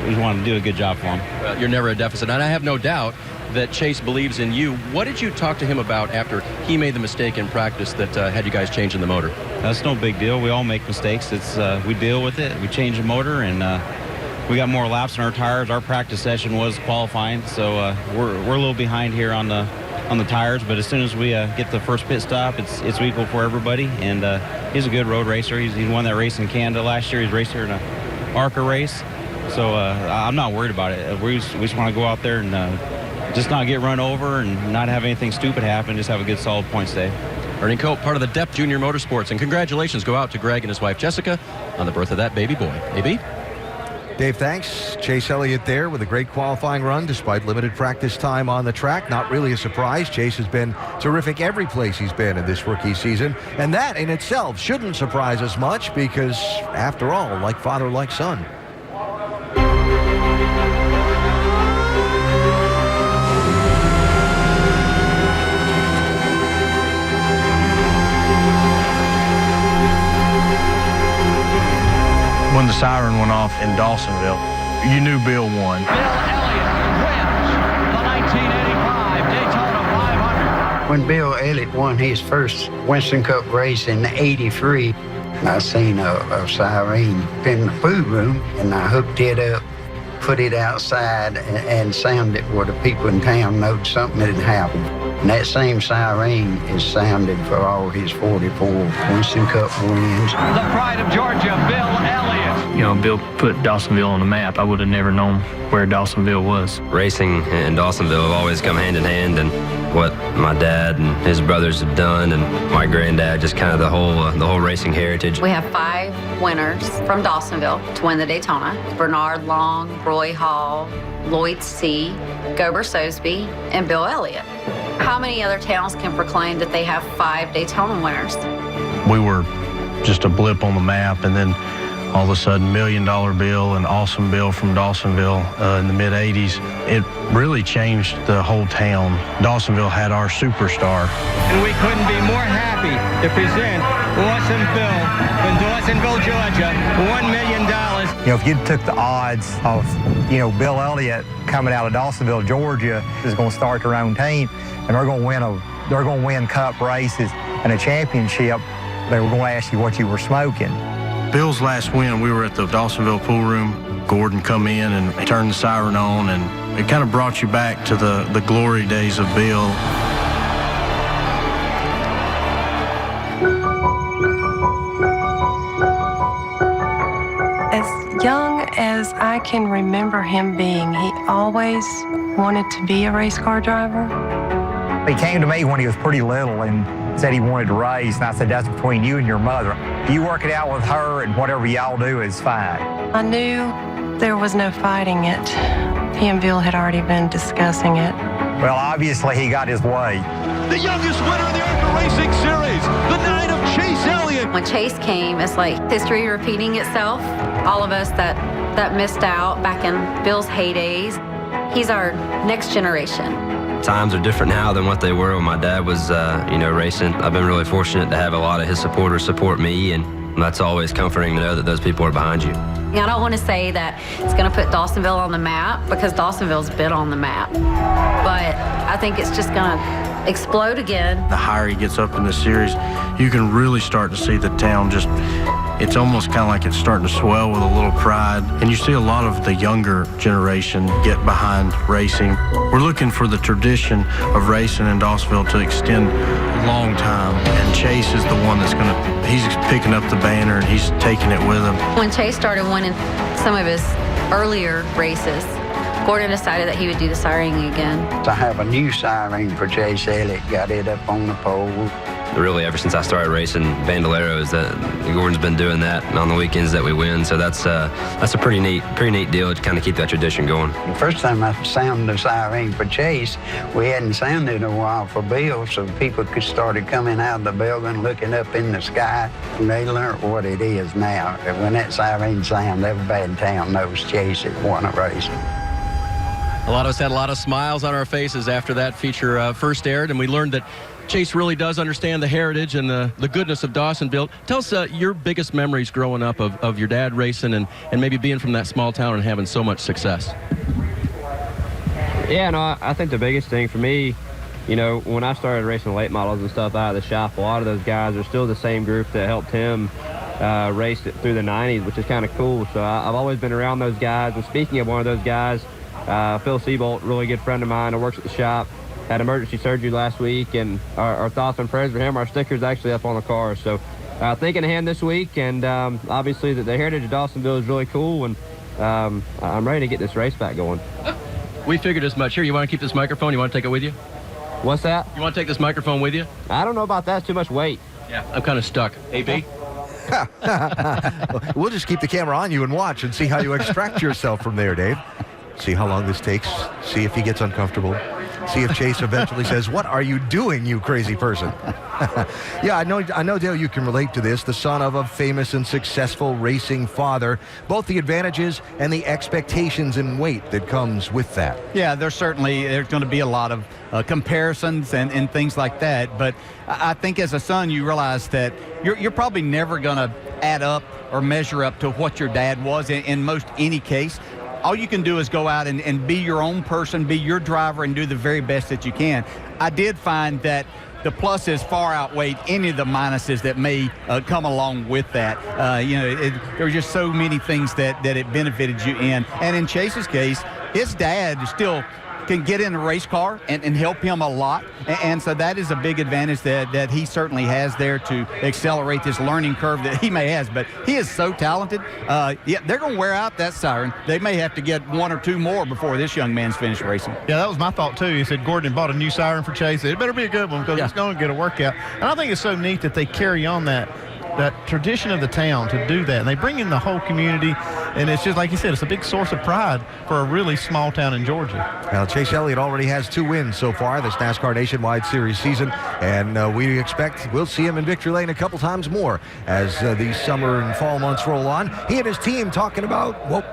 we just want to do a good job for him. Well, you're never a deficit, and I have no doubt that Chase believes in you. What did you talk to him about after he made the mistake in practice that had you guys changing the motor? That's no big deal. We all make mistakes. We deal with it. We change the motor, and we got more laps in our tires. Our practice session was qualifying, so we're a little behind here on the tires. But as soon as we get the first pit stop, it's equal for everybody. And he's a good road racer. He won that race in Canada last year. He's raced here in an ARCA race, so I'm not worried about it. We just want to go out there and just not get run over and not have anything stupid happen, just have a good solid points day. Ernie Cope, part of the Depp Junior Motorsports, and congratulations go out to Greg and his wife Jessica on the birth of that baby boy. AB? Dave, thanks. Chase Elliott there with a great qualifying run despite limited practice time on the track. Not really a surprise. Chase has been terrific every place he's been in this rookie season, and that in itself shouldn't surprise us much because, after all, like father, like son. When the siren went off in Dawsonville, you knew Bill won. Bill Elliott wins the 1985 Daytona 500. When Bill Elliott won his first Winston Cup race in '83, I seen a siren in the food room, and I hooked it up, put it outside, and sounded where the people in town knowed something had happened. And that same siren is sounded for all his 44 Winston Cup wins. The pride of Georgia, Bill Elliott. You know, Bill put Dawsonville on the map. I would have never known where Dawsonville was. Racing and Dawsonville have always come hand in hand, and what my dad and his brothers have done, and my granddad, just kind of the whole racing heritage. We have 5 winners from Dawsonville to win the Daytona: Bernard Long, Roy Hall, Lloyd C., Gober Sosby, and Bill Elliott. How many other towns can proclaim that they have 5 Daytona winners? We were just a blip on the map, and then all of a sudden, $1 Million Bill and Awesome Bill from Dawsonville in the mid-'80s. It really changed the whole town. Dawsonville had our superstar. And we couldn't be more happy to present Awesome Bill from Dawsonville, Georgia, $1 million. You know, if you took the odds of, Bill Elliott coming out of Dawsonville, Georgia, is going to start their own team, and they're going to win cup races and a championship, they were going to ask you what you were smoking. Bill's last win, we were at the Dawsonville pool room. Gordon come in and turned the siren on, and it kind of brought you back to the glory days of Bill. As young as I can remember him being, he always wanted to be a race car driver. He came to me when he was pretty little and said he wanted to race, and I said, that's between you and your mother. You work it out with her, and whatever y'all do is fine. I knew there was no fighting it. He and Bill had already been discussing it. Well, obviously, he got his way. The youngest winner in the ARCA Racing Series, the 9 of Chase Elliott. When Chase came, it's like history repeating itself. All of us that missed out back in Bill's heydays, he's our next generation. Times are different now than what they were when my dad was, racing. I've been really fortunate to have a lot of his supporters support me, and that's always comforting to know that those people are behind you. I don't want to say that it's going to put Dawsonville on the map, because Dawsonville's been on the map. But I think it's just going to explode again. The higher he gets up in the series, you can really start to see the town just, it's almost kind of like it's starting to swell with a little pride. And you see a lot of the younger generation get behind racing. We're looking for the tradition of racing in Dawsonville to extend a long time. And Chase is the one that's he's picking up the banner and he's taking it with him. When Chase started winning some of his earlier races, Gordon decided that he would do the siren again. I have a new siren for Chase Elliott, got it up on the pole. Really, ever since I started racing Bandoleros, that Gordon's been doing that on the weekends that we win. So that's a pretty neat deal to kind of keep that tradition going. The first time I sounded the siren for Chase, we hadn't sounded in a while for Bill, so people started coming out of the building, looking up in the sky, and they learned what it is now. When that siren sounds, everybody in town knows Chase has won a race. A lot of us had a lot of smiles on our faces after that feature first aired, and we learned that Chase really does understand the heritage and the goodness of Dawsonville. Tell us your biggest memories growing up of your dad racing and maybe being from that small town and having so much success. Yeah, no, I think the biggest thing for me, when I started racing late models and stuff out of the shop, a lot of those guys are still the same group that helped him race through the 90s, which is kind of cool. So I've always been around those guys. And speaking of one of those guys, Phil Seabolt, really good friend of mine who works at the shop, had emergency surgery last week, and our thoughts and prayers for him. Our sticker's actually up on the car. So thinking ahead this week, and obviously the heritage of Dawsonville is really cool, and I'm ready to get this race back going. We figured as much. Here, you want to keep this microphone? You want to take it with you? What's that? You want to take this microphone with you? I don't know about that. It's too much weight. Yeah, I'm kind of stuck. AB? We'll just keep the camera on you and watch and see how you extract yourself from there, Dave. See how long this takes. See if he gets uncomfortable. See if Chase eventually says, "What are you doing, you crazy person?" Yeah, I know, Dale, you can relate to this. The son of a famous and successful racing father, both the advantages and the expectations and weight that comes with that. Yeah, there's going to be a lot of comparisons and things like that. But I think as a son, you realize that you're probably never going to add up or measure up to what your dad was in most any case. All you can do is go out and be your own person, be your driver, and do the very best that you can. I did find that the pluses far outweighed any of the minuses that may come along with that. There were just so many things that it benefited you in. And in Chase's case, his dad still can get in a race car and help him a lot. And so that is a big advantage that he certainly has there to accelerate this learning curve that he may have. But he is so talented. Yeah, they're going to wear out that siren. They may have to get one or two more before this young man's finished racing. Yeah, that was my thought, too. He said Gordon bought a new siren for Chase. It better be a good one because it's going to get a workout. And I think it's so neat that they carry on that tradition of the town to do that. And they bring in the whole community, and it's just like you said, it's a big source of pride for a really small town in Georgia. Well, Chase Elliott already has 2 wins so far this NASCAR Nationwide Series season, and we expect we'll see him in victory lane a couple times more as these summer and fall months roll on. He and his team talking about, well,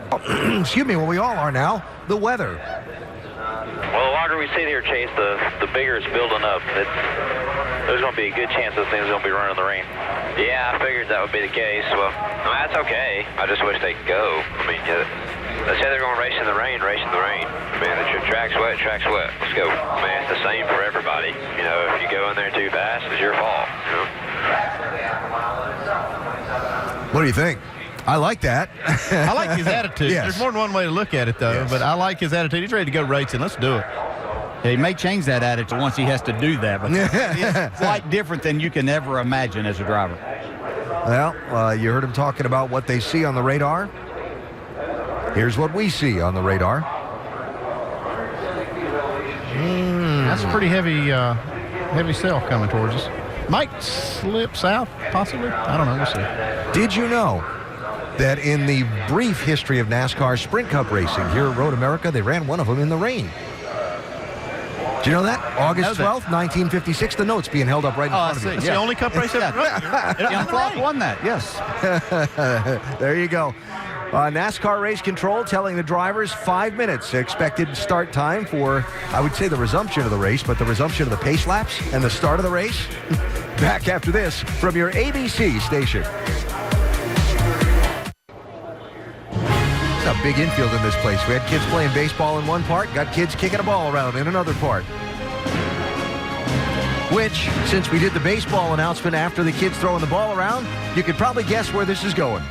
excuse me, what we all are now, the weather. Well, the longer we sit here, Chase, the bigger it's building up. There's going to be a good chance this thing's going to be running in the rain. Yeah, I figured that would be the case. Well, that's okay. I just wish they could go. I mean, let's say they're going to race in the rain, race in the rain. I mean, the track's wet, track's wet. Let's go. I mean, it's the same for everybody. If you go in there too fast, it's your fault. What do you think? I like that. I like his attitude. Yes. There's more than one way to look at it, though, but I like his attitude. He's ready to go racing. Let's do it. Yeah, he may change that attitude once he has to do that, but it's quite different than you can ever imagine as a driver. Well, you heard him talking about what they see on the radar. Here's what we see on the radar. That's a pretty heavy sail coming towards us. Might slip south, possibly. I don't know. We'll see. Did you know that in the brief history of NASCAR Sprint Cup racing here at Road America, they ran one of them in the rain? Do you know that? August 12th, 1956. The note's being held up right in front of you. It's the only Cup race ever run. Young Flock won that, yes. There you go. NASCAR race control telling the drivers 5 minutes expected start time for, I would say, the resumption of the race, but the resumption of the pace laps and the start of the race. Back after this from your ABC station. It's a big infield in this place. We had kids playing baseball in one part, got kids kicking a ball around in another part. Which, since we did the baseball announcement after the kids throwing the ball around, you could probably guess where this is going.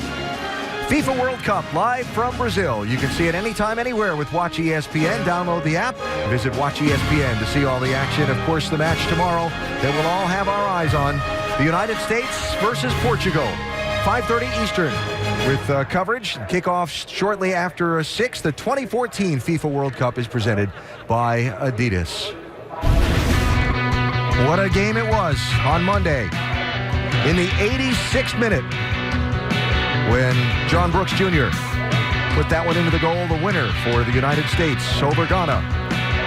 FIFA World Cup live from Brazil. You can see it anytime, anywhere with Watch ESPN. Download the app. Visit Watch ESPN to see all the action. Of course, the match tomorrow that we'll all have our eyes on. The United States versus Portugal. 5:30 Eastern with coverage. Kickoff shortly after 6. The 2014 FIFA World Cup is presented by Adidas. What a game it was on Monday. In the 86th minute, when John Brooks Jr. put that one into the goal, the winner for the United States over Ghana.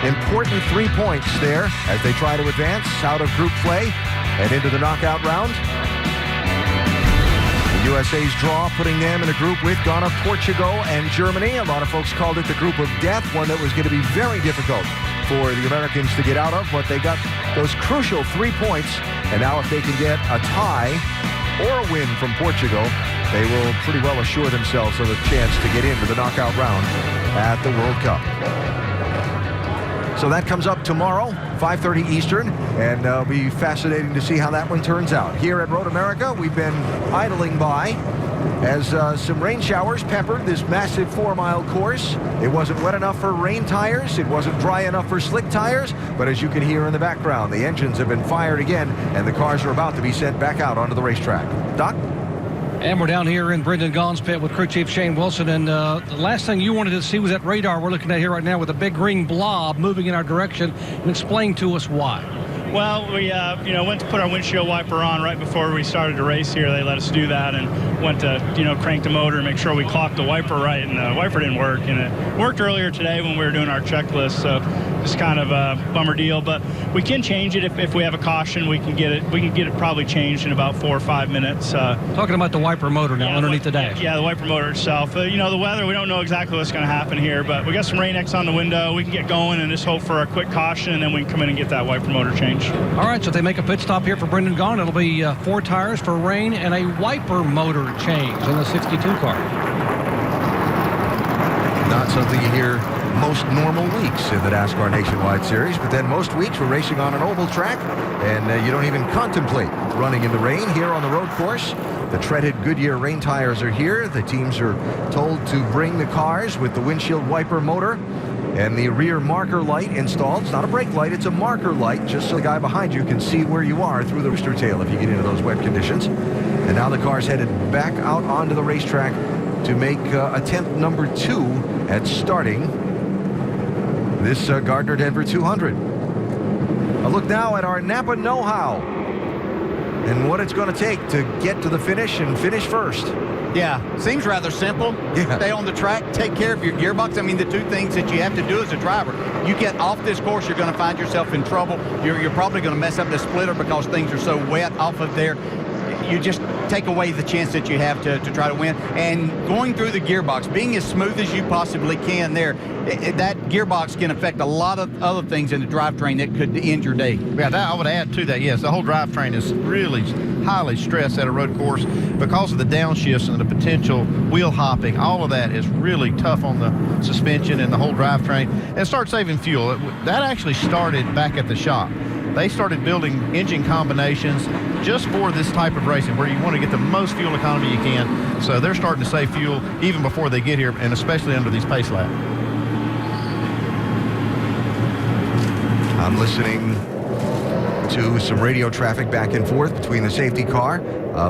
Important 3 points there as they try to advance out of group play and into the knockout round. The USA's draw putting them in a group with Ghana, Portugal, and Germany. A lot of folks called it the group of death, one that was going to be very difficult for the Americans to get out of, but they got those crucial 3 points, and now if they can get a tie or a win from Portugal, they will pretty well assure themselves of a chance to get into the knockout round at the World Cup. So that comes up tomorrow, 5:30 Eastern, and it'll be fascinating to see how that one turns out. Here at Road America, we've been idling by as some rain showers peppered this massive 4-mile course. It wasn't wet enough for rain tires. It wasn't dry enough for slick tires. But as you can hear in the background, the engines have been fired again, and the cars are about to be sent back out onto the racetrack. Doc? And we're down here in Brendan Gaughan's pit with crew chief Shane Wilson. And the last thing you wanted to see was that radar we're looking at here right now with a big green blob moving in our direction. And explain to us why. Well, we went to put our windshield wiper on right before we started the race here. They let us do that, and went to crank the motor and make sure we clocked the wiper right, and the wiper didn't work. And it worked earlier today when we were doing our checklist, so it's kind of a bummer deal. But we can change it if we have a caution. We can get it probably changed in about 4 or 5 minutes. Talking about the wiper motor now underneath the dash. Yeah, the wiper motor itself. The weather, we don't know exactly what's going to happen here, but we got some rain X on the window. We can get going and just hope for a quick caution, and then we can come in and get that wiper motor changed. All right, so if they make a pit stop here for Brendan Gaughan, it'll be 4 tires for rain and a wiper motor change in the 62 car. Not something you hear most normal weeks in the NASCAR Nationwide Series, but then most weeks we're racing on an oval track, and you don't even contemplate running in the rain here on the road course. The treaded Goodyear rain tires are here. The teams are told to bring the cars with the windshield wiper motor and the rear marker light installed. It's not a brake light, it's a marker light, just so the guy behind you can see where you are through the rooster tail if you get into those wet conditions. And now the car's headed back out onto the racetrack to make attempt number 2 at starting this Gardner Denver 200. A look now at our Napa know-how and what it's going to take to get to the finish and finish first. Yeah, seems rather simple. Yeah. Stay on the track, take care of your gearbox. I mean, the 2 things that you have to do as a driver. You get off this course, you're going to find yourself in trouble. You're probably going to mess up the splitter because things are so wet off of there. You just take away the chance that you have to try to win. And going through the gearbox, being as smooth as you possibly can there, that gearbox can affect a lot of other things in the drivetrain that could end your day. Yeah, I would add to that, yes, the whole drivetrain is really highly stressed at a road course because of the downshifts and the potential wheel hopping. All of that is really tough on the suspension and the whole drivetrain. And start saving fuel. That actually started back at the shop. They started building engine combinations just for this type of racing where you want to get the most fuel economy you can. So they're starting to save fuel even before they get here, and especially under these pace laps. I'm listening to some radio traffic back and forth between the safety car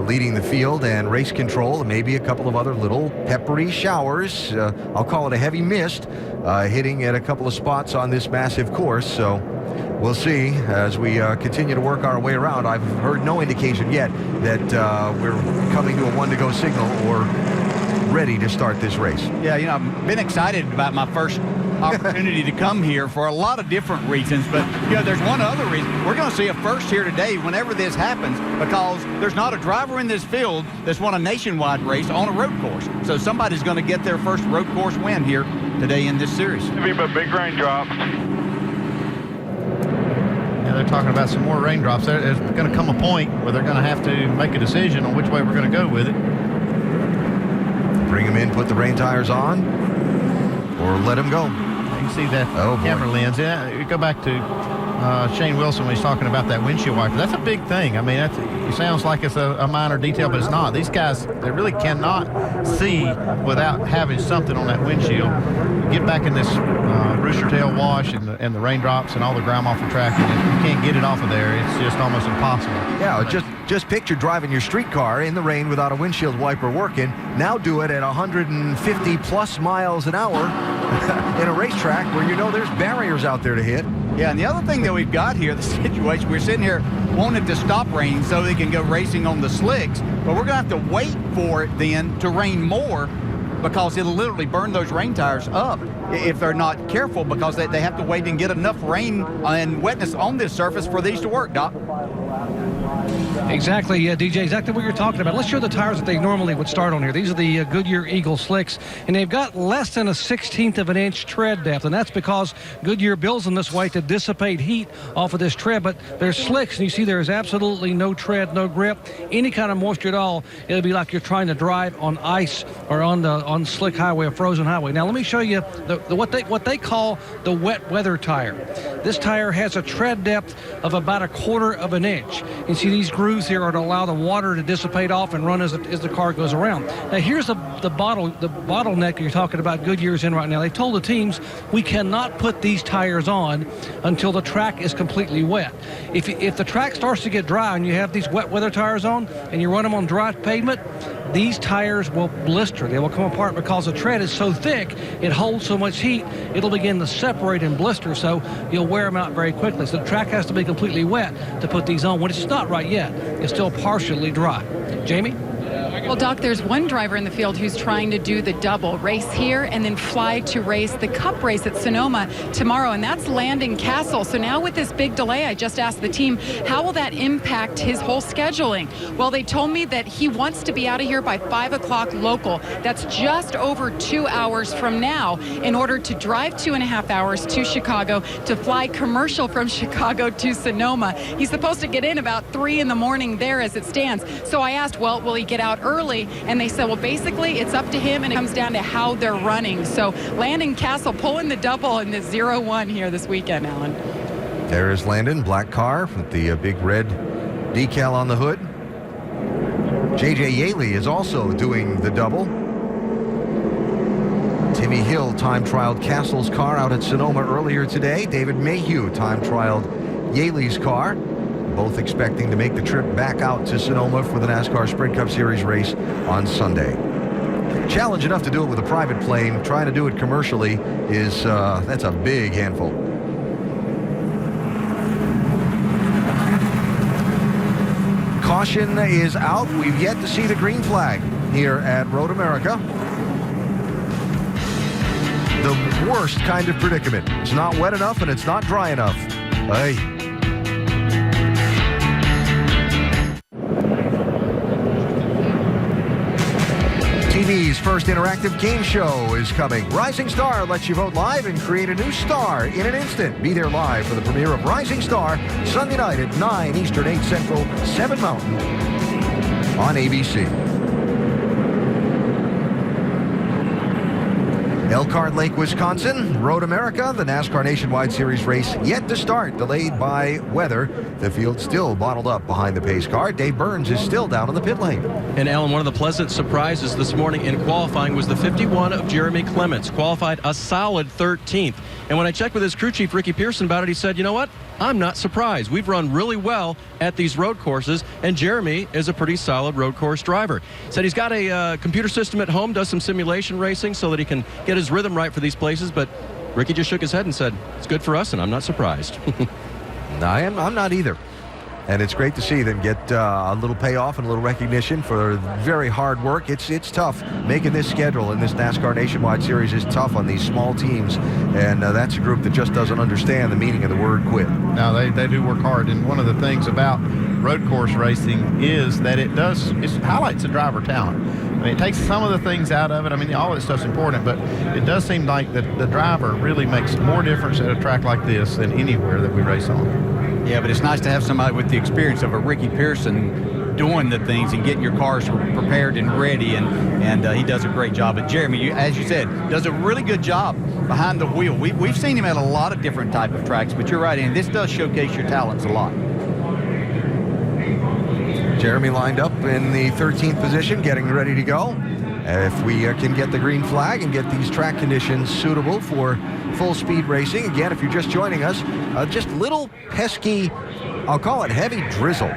leading the field and race control, and maybe a couple of other little peppery showers. I'll call it a heavy mist hitting at a couple of spots on this massive course. So we'll see as we continue to work our way around. I've heard no indication yet that we're coming to a 1-to-go signal or ready to start this race. Yeah, I've been excited about my first opportunity to come here for a lot of different reasons, but there's one other reason. We're going to see a first here today whenever this happens, because there's not a driver in this field that's won a nationwide race on a road course. So somebody's going to get their first road course win here today in this series. It'll be a big raindrop. Yeah, they're talking about some more raindrops. There's going to come a point where they're going to have to make a decision on which way we're going to go with it. Bring them in, put the rain tires on, or let them go. You can see that camera lens. Yeah, you go back to Shane Wilson when he's talking about that windshield wiper. That's a big thing. I mean, it sounds like it's a minor detail, but it's not. These guys, they really cannot see without having something on that windshield. Get back in this rooster tail wash and the raindrops and all the grime off the track, and if you can't get it off of there, it's just almost impossible. Yeah, just picture driving your street car in the rain without a windshield wiper working. Now do it at 150 plus miles an hour in a racetrack where there's barriers out there to hit. Yeah, and the other thing that we've got here, the situation, we're sitting here wanting to stop raining so they can go racing on the slicks, but we're going to have to wait for it then to rain more, because it'll literally burn those rain tires up if they're not careful, because they have to wait and get enough rain and wetness on this surface for these to work, Doc. Exactly, DJ, exactly what you're talking about. Let's show the tires that they normally would start on here. These are the Goodyear Eagle slicks, and they've got less than a 1/16 of an inch tread depth, and that's because Goodyear builds them this way to dissipate heat off of this tread. But they're slicks, and you see there's absolutely no tread, no grip, any kind of moisture at all. It'll be like you're trying to drive on ice or on slick highway, a frozen highway. Now let me show you what they call the wet weather tire. This tire has a tread depth of about 1/4 of an inch. You see these grooves here are to allow the water to dissipate off and run as the car goes around. Now here's the bottleneck you're talking about Goodyear's in right now. They told the teams we cannot put these tires on until the track is completely wet. If the track starts to get dry and you have these wet weather tires on and you run them on dry pavement, these tires will blister. They will come apart because the tread is so thick, it holds so much heat, it'll begin to separate and blister, so you'll wear them out very quickly. So the track has to be completely wet to put these on. When it's not right yet, it's still partially dry. Jamie? Well, Doc, there's one driver in the field who's trying to do the double race here and then fly to race the Cup race at Sonoma tomorrow, and that's Landon Castle. So now with this big delay, I just asked the team, how will that impact his whole scheduling? Well, they told me that he wants to be out of here by 5 o'clock local. That's just over 2 hours from now in order to drive 2.5 hours to Chicago, to fly commercial from Chicago to Sonoma. He's supposed to get in about 3 in the morning there as it stands. So I asked, well, will he get out early? And they said, well, basically it's up to him, and it comes down to how they're running. So Landon Castle pulling the double in the 0-1 here this weekend, Alan. There is Landon, black car with the big red decal on the hood. J.J. Yaley is also doing the double. Timmy Hill time-trialed Castle's car out at Sonoma earlier today. David Mayhew time-trialed Yaley's car. Both expecting to make the trip back out to Sonoma for the NASCAR Sprint Cup Series race on Sunday. Challenge enough to do it with a private plane. Trying to do it commercially is, that's a big handful. Caution is out. We've yet to see the green flag here at Road America. The worst kind of predicament. It's not wet enough and it's not dry enough. Hey. TV's first interactive game show is coming. Rising Star lets you vote live and create a new star in an instant. Be there live for the premiere of Rising Star Sunday night at 9 Eastern, 8 Central, 7 Mountain on ABC. Elkhart Lake, Wisconsin, Road America, the NASCAR Nationwide Series race yet to start, delayed by weather. The field still bottled up behind the pace car. Dave Burns is still down in the pit lane. And Alan, one of the pleasant surprises this morning in qualifying was the 51 of Jeremy Clements, qualified a solid 13th. And when I checked with his crew chief, Ricky Pearson, about it, he said, you know what? I'm not surprised. We've run really well at these road courses, and Jeremy is a pretty solid road course driver. Said he's got a computer system at home, does some simulation racing so that he can get his rhythm right for these places, but Ricky just shook his head and said, it's good for us, and I'm not surprised. I'm not either. And it's great to see them get a little payoff and a little recognition for very hard work. It's tough. Making this schedule in this NASCAR Nationwide Series is tough on these small teams, and that's a group that just doesn't understand the meaning of the word quit. Now, they do work hard, and one of the things about road course racing is that it highlights the driver talent. I mean, it takes some of the things out of it. I mean, all that stuff's important, but it does seem like that the driver really makes more difference at a track like this than anywhere that we race on. Yeah, but it's nice to have somebody with the experience of a Ricky Pearson doing the things and getting your cars prepared and ready, and he does a great job. But Jeremy, as you said, does a really good job behind the wheel. We've seen him at a lot of different type of tracks, but you're right, and this does showcase your talents a lot. Jeremy lined up in the 13th position, getting ready to go. If we can get the green flag and get these track conditions suitable for full speed racing. Again, if you're just joining us, just little pesky, I'll call it heavy drizzle,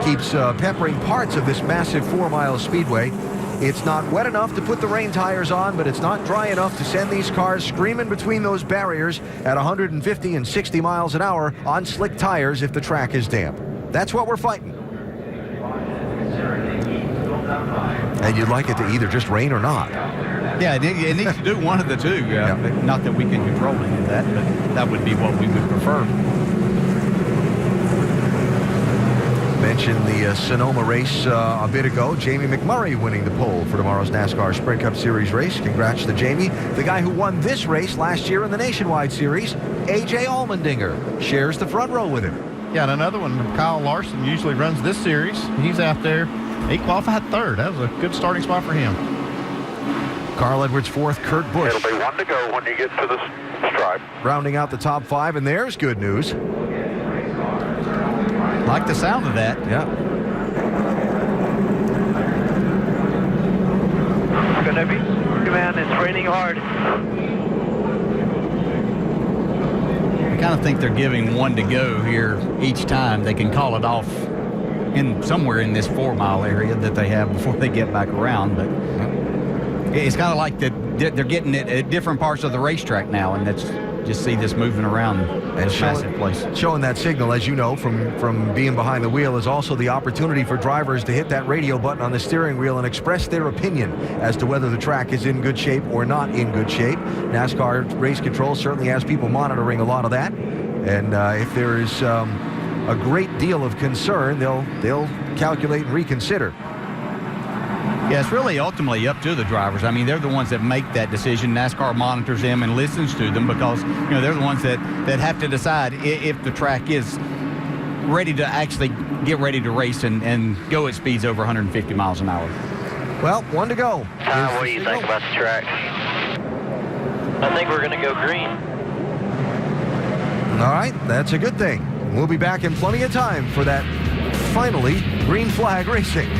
keeps peppering parts of this massive 4-mile speedway. It's not wet enough to put the rain tires on, but it's not dry enough to send these cars screaming between those barriers at 150 and 60 miles an hour on slick tires if the track is damp. That's what we're fighting. And you'd like it to either just rain or not. Yeah, it needs to do one of the two. Not that we can control any of that, but that would be what we would prefer. Mentioned the Sonoma race a bit ago. Jamie McMurray winning the pole for tomorrow's NASCAR Sprint Cup Series race. Congrats to Jamie. The guy who won this race last year in the Nationwide Series, A.J. Allmendinger, shares the front row with him. Yeah, and another one, Kyle Larson, usually runs this series. He's out there. He qualified third. That was a good starting spot for him. Carl Edwards fourth, Kurt Busch. It'll be one to go when you get to the stripe. Rounding out the top 5, and there's good news. Like the sound of that. Yeah. Gonna be, man, it's raining hard. I kind of think they're giving one to go here each time. They can call it off in somewhere in this 4-mile area that they have before they get back around, but it's kind of like that they're getting it at different parts of the racetrack now, and that's just see this moving around this massive place. Showing that signal, as you know, from being behind the wheel, is also the opportunity for drivers to hit that radio button on the steering wheel and express their opinion as to whether the track is in good shape or not in good shape. NASCAR Race Control certainly has people monitoring a lot of that, and if there is a great deal of concern, they'll calculate and reconsider. Yeah, it's really ultimately up to the drivers. I mean, they're the ones that make that decision. NASCAR monitors them and listens to them because, you know, they're the ones that have to decide if the track is ready to actually get ready to race and go at speeds over 150 miles an hour. Well, one to go. What do you think about the track? I think we're going to go green. All right, that's a good thing. We'll be back in plenty of time for that finally green flag racing.